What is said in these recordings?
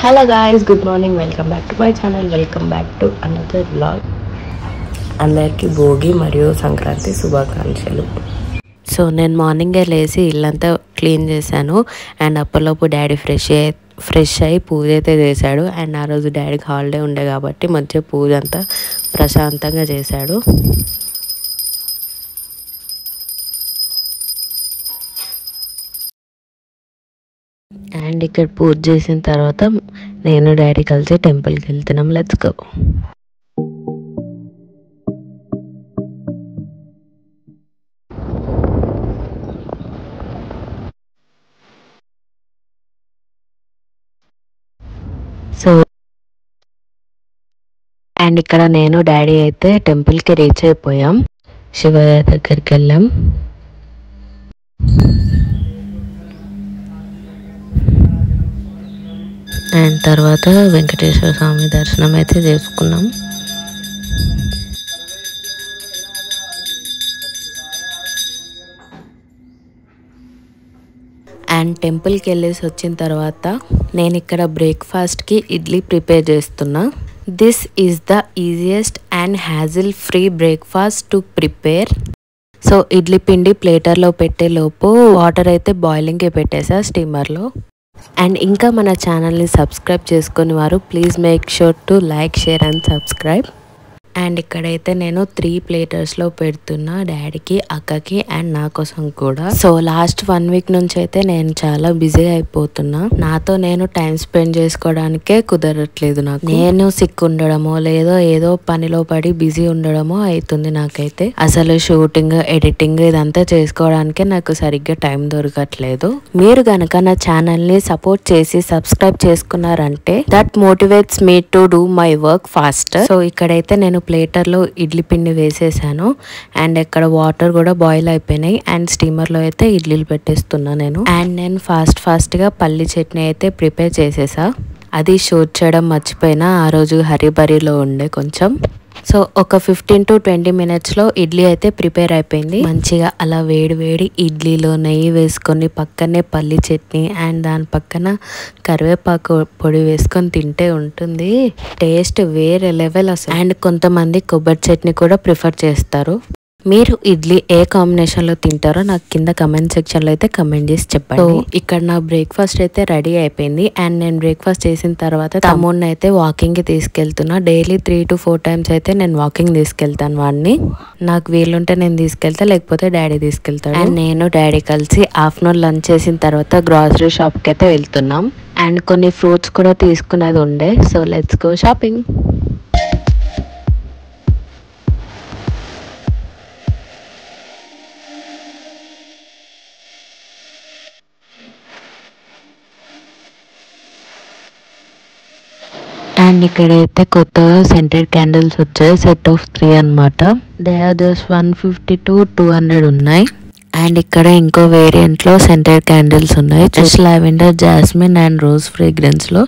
Hello guys, good morning. Welcome back to my channel. Welcome back to another vlog. అందరికీ భోగి మరియు సంక్రాంతి శుభాకాంక్షలు. So నేను మార్నింగే లేచి ఇల్లంతా క్లీన్ చేశాను అండ్ అప్పటిలోపు డాడీ ఫ్రెష్ అయ్యి పూజ అయితే చేశాడు. అండ్ ఆ రోజు డాడీకి హాలిడే ఉండే కాబట్టి మంచిగా పూజ అంతా ప్రశాంతంగా చేశాడు. అండ్ ఇక్కడ పూజ చేసిన తర్వాత నేను డాడీ కలిసి టెంపుల్కి వెళ్తున్నాం. Let's go. సో అండ్ ఇక్కడ నేను డాడీ అయితే టెంపుల్కి రీచ్ అయిపోయాం. శివయ్య దగ్గరికి వెళ్ళాం. అండ్ తర్వాత వెంకటేశ్వర స్వామి దర్శనం అయితే చేసుకున్నాం. అండ్ టెంపుల్కి వెళ్ళేసి వచ్చిన తర్వాత నేను ఇక్కడ బ్రేక్ఫాస్ట్కి ఇడ్లీ ప్రిపేర్ చేస్తున్నా. This is the easiest and hassle free breakfast to prepare. So idli పిండి ప్లేటర్లో పెట్టే లోపు వాటర్ అయితే బాయిలింగ్కి పెట్టేసా స్టీమర్లో. అండ్ ఇంకా మన ఛానల్ని సబ్స్క్రైబ్ చేసుకుని వారు please make sure to like, share and subscribe. And ఇక్కడైతే నేను 3 ప్లేటర్స్లో పెడుతున్నా డాడీకి, అక్కకి అండ్ నా కోసం కూడా. సో లాస్ట్ 1 వీక్ నుంచి అయితే నేను చాలా బిజీ అయిపోతున్నా. నాతో నేను టైం స్పెండ్ చేసుకోవడానికే కుదరట్లేదు నాకు. నేను సిక్ ఉండడమో లేదో ఏదో పనిలో పడి బిజీ ఉండడమో అవుతుంది నాకైతే. అసలు షూటింగ్, ఎడిటింగ్ ఇదంతా చేసుకోవడానికే నాకు సరిగ్గా టైం దొరకట్లేదు. మీరు గనక నా ఛానల్ని సపోర్ట్ చేసి సబ్స్క్రైబ్ చేసుకున్నారంటే that motivates me to do my work fast. So ఇక్కడైతే నేను ప్లేటర్లో ఇడ్లీ పిండి వేసేసాను అండ్ ఇక్కడ వాటర్ కూడా బాయిల్ అయిపోయినాయి అండ్ స్టీమర్లో అయితే ఇడ్లీలు పెట్టేస్తున్నా నేను. అండ్ నేను ఫాస్ట్గా పల్లి చట్నీ అయితే ప్రిపేర్ చేసేసా. అది షూట్ చేయడం మర్చిపోయినా, ఆ రోజు హరిబరిలో ఉండే కొంచెం. సో ఒక 15 to 20 మినిట్స్లో ఇడ్లీ అయితే ప్రిపేర్ అయిపోయింది. మంచిగా అలా వేడి ఇడ్లీలో నెయ్యి వేసుకొని పక్కనే పల్లి చట్నీ అండ్ దాని పక్కన కరివేపాకు పొడి వేసుకొని తింటే ఉంటుంది టేస్ట్ వేరే లెవెల్ అసలు. అండ్ కొంతమంది కొబ్బరి చట్నీ కూడా ప్రిఫర్ చేస్తారు. మీరు ఇడ్లీ ఏ కాంబినేషన్లో తింటారో నాకు కింద కమెంట్ సెక్షన్లో అయితే కమెంట్ చేసి చెప్పండి. సో ఇక్కడ నా బ్రేక్ఫాస్ట్ అయితే రెడీ అయిపోయింది అండ్ నేను బ్రేక్ఫాస్ట్ చేసిన తర్వాత తమ్ముడిని అయితే వాకింగ్కి తీసుకెళ్తున్నా. డైలీ 3 to 4 times అయితే నేను వాకింగ్ తీసుకెళ్తాను వాడిని. నాకు వీలుంటే నేను తీసుకెళ్తా, లేకపోతే డాడీ తీసుకెళ్తాడు. అండ్ నేను డాడీ కలిసి ఆఫ్టర్నూన్ లంచ్ చేసిన తర్వాత గ్రాసరీ షాప్కి అయితే వెళ్తున్నాం. అండ్ కొన్ని ఫ్రూట్స్ కూడా తీసుకునేది ఉండే. So let's go shopping. And ఇక్కడైతే కొత్తగా సెంటెడ్ క్యాండిల్స్ వచ్చాయి. సెట్ ఆఫ్ 3 అనమాట. దే ఆర్ జస్ట్ 150 to 200 ఉన్నాయి. అండ్ ఇక్కడ ఇంకో వేరియంట్లో సెంటెడ్ క్యాండిల్స్ ఉన్నాయి. Just lavender, jasmine and rose ఫ్రేగ్రెన్స్లో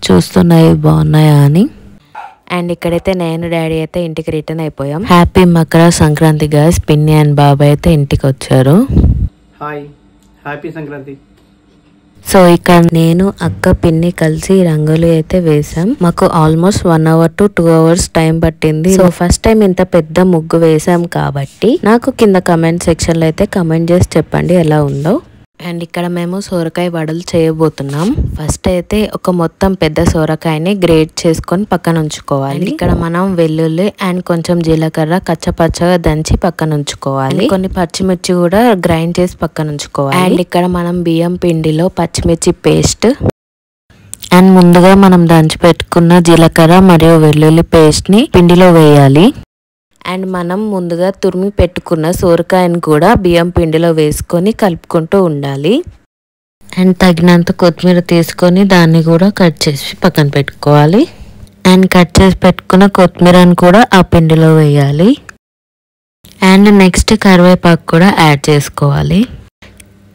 చూస్తున్నాయి బాగున్నాయా అని. అండ్ ఇక్కడైతే నేను డాడీ అయితే ఇంటికి రిటర్న్ అయిపోయాం. Happy Makar Sankranti guys. పిన్ని అండ్ బాబాయ్ అయితే ఇంటికి వచ్చారు. Hi, happy Sankranti. సో ఇక్కడ నేను, అక్క, పిన్ని కలిసి రంగోలి అయితే వేసాం. మాకు almost 1 hour to 2 hours time పట్టింది. సో ఫస్ట్ టైం ఇంత పెద్ద ముగ్గు వేసాం కాబట్టి నాకు కింద కమెంట్ సెక్షన్ లో అయితే కమెంట్ చేసి చెప్పండి ఎలా ఉందో. అండ్ ఇక్కడ మేము సోరకాయ వడలు చేయబోతున్నాం. ఫస్ట్ అయితే ఒక మొత్తం పెద్ద సోరకాయని గ్రేట్ చేసుకొని పక్కన ఉంచుకోవాలి. ఇక్కడ మనం వెల్లుల్లి అండ్ కొంచెం జీలకర్ర కచ్చపచ్చగా దంచి పక్కన ఉంచుకోవాలి. కొన్ని పచ్చిమిర్చి కూడా గ్రైండ్ చేసి పక్కన ఉంచుకోవాలి. అండ్ ఇక్కడ మనం బియ్యం పిండిలో పచ్చిమిర్చి పేస్ట్ అండ్ ముందుగా మనం దంచి పెట్టుకున్న జీలకర్ర మరియు వెల్లుల్లి పేస్ట్ ని పిండిలో వేయాలి. అండ్ మనం ముందుగా తురిమి పెట్టుకున్న సోరకాయను కూడా బియ్యం పిండిలో వేసుకొని కలుపుకుంటూ ఉండాలి. అండ్ తగినంత కొత్తిమీర తీసుకొని దాన్ని కూడా కట్ చేసి పక్కన పెట్టుకోవాలి. అండ్ కట్ చేసి పెట్టుకున్న కొత్తిమీరను కూడా ఆ పిండిలో వేయాలి. అండ్ నెక్స్ట్ కరివేపాకు కూడా యాడ్ చేసుకోవాలి.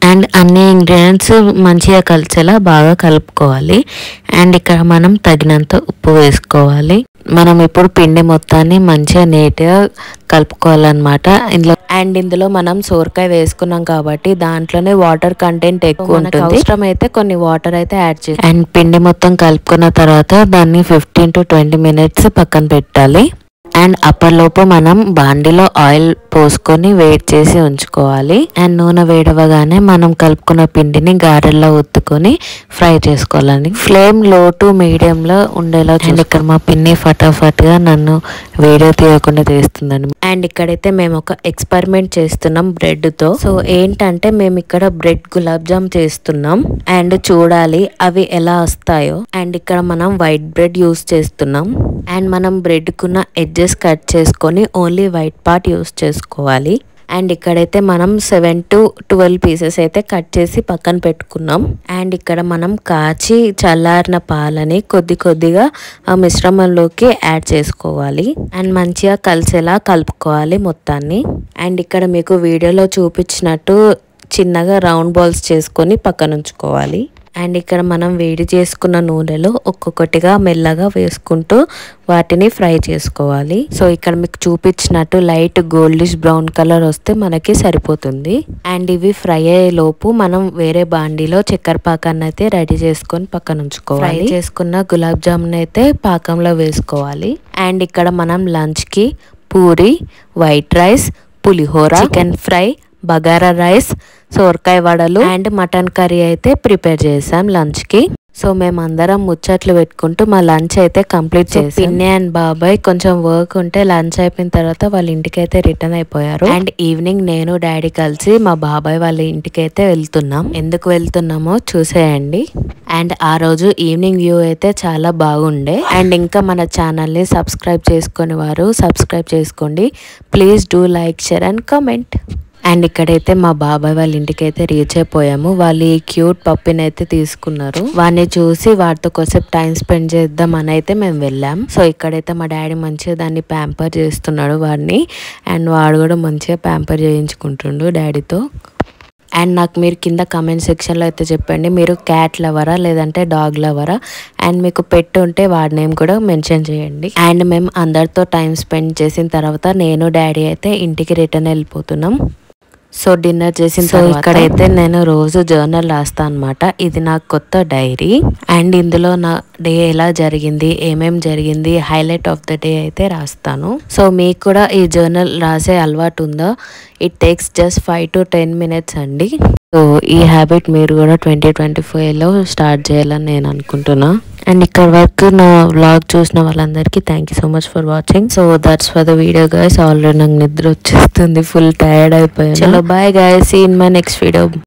అండ్ అన్ని ఇంగ్రీడియంట్స్ మంచిగా కలిసేలా బాగా కలుపుకోవాలి. అండ్ ఇక్కడ మనం తగినంత ఉప్పు వేసుకోవాలి. మనం ఇప్పుడు పిండి మొత్తాన్ని మంచిగా నీట్గా కలుపుకోవాలన్నమాట. ఇందులో మనం సోరకాయ వేసుకున్నాం కాబట్టి దాంట్లోనే వాటర్ కంటెంట్ ఎక్కువ ఉంటుంది. అవసరం అయితే కొన్ని వాటర్ అయితే యాడ్ చేయాలి. అండ్ పిండి మొత్తం కలుపుకున్న తర్వాత దాన్ని 15 to 20 minutes పక్కన పెట్టాలి. అండ్ అప్పటిలోపు మనం బాండిలో ఆయిల్ పోసుకొని వేడి చేసి ఉంచుకోవాలి. అండ్ నూనె వేడవగానే మనం కలుపుకున్న పిండిని గారెల్లో ఒత్తుకొని ఫ్రై చేసుకోవాలండి. ఫ్లేమ్ లో టు మీడియంలో ఉండేలా. అండ్ ఇక్కడ మా పిన్ని ఫటాఫట్గా నన్ను వీడియో తీయకుండా తీస్తుందండి. అండ్ ఇక్కడైతే మేము ఒక ఎక్స్పెరిమెంట్ చేస్తున్నాం బ్రెడ్తో. సో ఏంటంటే మేము ఇక్కడ బ్రెడ్ గులాబ్ జామ్ చేస్తున్నాం అండ్ చూడాలి అవి ఎలా వస్తాయో. అండ్ ఇక్కడ మనం వైట్ బ్రెడ్ యూస్ చేస్తున్నాం. అండ్ మనం బ్రెడ్ కున్న ఎడ్జెస్ కట్ చేసుకొని ఓన్లీ వైట్ పార్ట్ యూస్ చేసుకోవాలి. అండ్ ఇక్కడైతే మనం 7 to 12 పీసెస్ అయితే కట్ చేసి పక్కన పెట్టుకున్నాం. అండ్ ఇక్కడ మనం కాచి చల్లారిన పాలని కొద్దిగా ఆ మిశ్రమంలోకి యాడ్ చేసుకోవాలి. అండ్ మంచిగా కలిసేలా కలుపుకోవాలి మొత్తాన్ని. అండ్ ఇక్కడ మీకు వీడియోలో చూపించినట్టు చిన్నగా రౌండ్ బాల్స్ చేసుకొని పక్కన ఉంచుకోవాలి. అండ్ ఇక్కడ మనం వేడి చేసుకున్న నూనెలో ఒక్కొక్కటిగా మెల్లగా వేసుకుంటూ వాటిని ఫ్రై చేసుకోవాలి. సో ఇక్కడ మీకు చూపించినట్టు లైట్ గోల్డిష్ బ్రౌన్ కలర్ వస్తే మనకి సరిపోతుంది. అండ్ ఇవి ఫ్రై అయ్యే లోపు మనం వేరే బాండీలో చక్కెర పాకాన్ని అయితే రెడీ చేసుకొని పక్కన ఉంచుకోవాలి. ఫ్రై చేసుకున్న గులాబ్ జామున్ అయితే పాకంలో వేసుకోవాలి. అండ్ ఇక్కడ మనం లంచ్ కి పూరి, వైట్ రైస్, పులిహోర, చికెన్ ఫ్రై, బగారా రైస్, సోరకాయ వడలు అండ్ మటన్ కర్రీ అయితే ప్రిపేర్ చేసాం లంచ్ కి. సో మేమందరం ముచ్చట్లు పెట్టుకుంటూ మా లంచ్ అయితే కంప్లీట్ చేసాం. పిన్ని అండ్ బాబాయ్ కొంచెం వర్క్ ఉంటే లంచ్ అయిపోయిన తర్వాత వాళ్ళ ఇంటికి అయితే రిటర్న్ అయిపోయారు. అండ్ ఈవినింగ్ నేను డాడీ కలిసి మా బాబాయ్ వాళ్ళ ఇంటికి అయితే వెళ్తున్నాం. ఎందుకు వెళ్తున్నామో చూసేయండి. అండ్ ఆ రోజు ఈవినింగ్ వ్యూ అయితే చాలా బాగుండే. అండ్ ఇంకా మన ఛానల్ని సబ్స్క్రైబ్ చేసుకునే వారు సబ్స్క్రైబ్ చేసుకోండి. Please do like, share and comment. And ఇక్కడైతే మా బాబాయ్ వాళ్ళ ఇంటికి అయితే రీచ్ అయిపోయాము. వాళ్ళు ఈ క్యూట్ పప్పిని అయితే తీసుకున్నారు. వాడిని చూసి వాటితో కొద్దిసేపు టైం స్పెండ్ చేద్దాం అని అయితే మేము వెళ్ళాం. సో ఇక్కడైతే మా డాడీ మంచిగా దాన్ని ప్యాంపర్ చేస్తున్నాడు వాడిని. అండ్ వాడు కూడా మంచిగా ప్యాంపర్ చేయించుకుంటుండు డాడీతో. అండ్ నాకు మీరు కింద కామెంట్ సెక్షన్లో అయితే చెప్పండి, మీరు క్యాట్ లవరా లేదంటే డాగ్ లవరా. అండ్ మీకు పెట్ ఉంటే వాడి నేమ్ కూడా మెన్షన్ చేయండి. అండ్ మేము అందరితో టైం స్పెండ్ చేసిన తర్వాత నేను డాడీ అయితే ఇంటికి రిటర్న్ వెళ్ళిపోతున్నాం. సో డిన్నర్ చేసిన తర్వాత ఇక్కడైతే నేను రోజు జర్నల్ రాస్తాను అనమాట. ఇది నా కొత్త డైరీ. అండ్ ఇందులో నా డే ఎలా జరిగింది, ఏమేం జరిగింది, హైలైట్ ఆఫ్ ద డే అయితే రాస్తాను. సో మీకు కూడా ఈ జర్నల్ రాసే అలవాటు ఉందా? It takes just 5 to 10 minutes అండి. సో ఈ హ్యాబిట్ మీరు కూడా 2025లో స్టార్ట్ చేయాలని నేను అనుకుంటున్నా. అండ్ ఇక్కడ వరకు నా వ్లాగ్ చూసిన వాళ్ళందరికీ thank you so much for watching. So that's for the video guys. Already నాకు నిద్ర వచ్చేస్తుంది, ఫుల్ టైర్డ్ అయిపోయాను. చలో bye guys, see in my next video.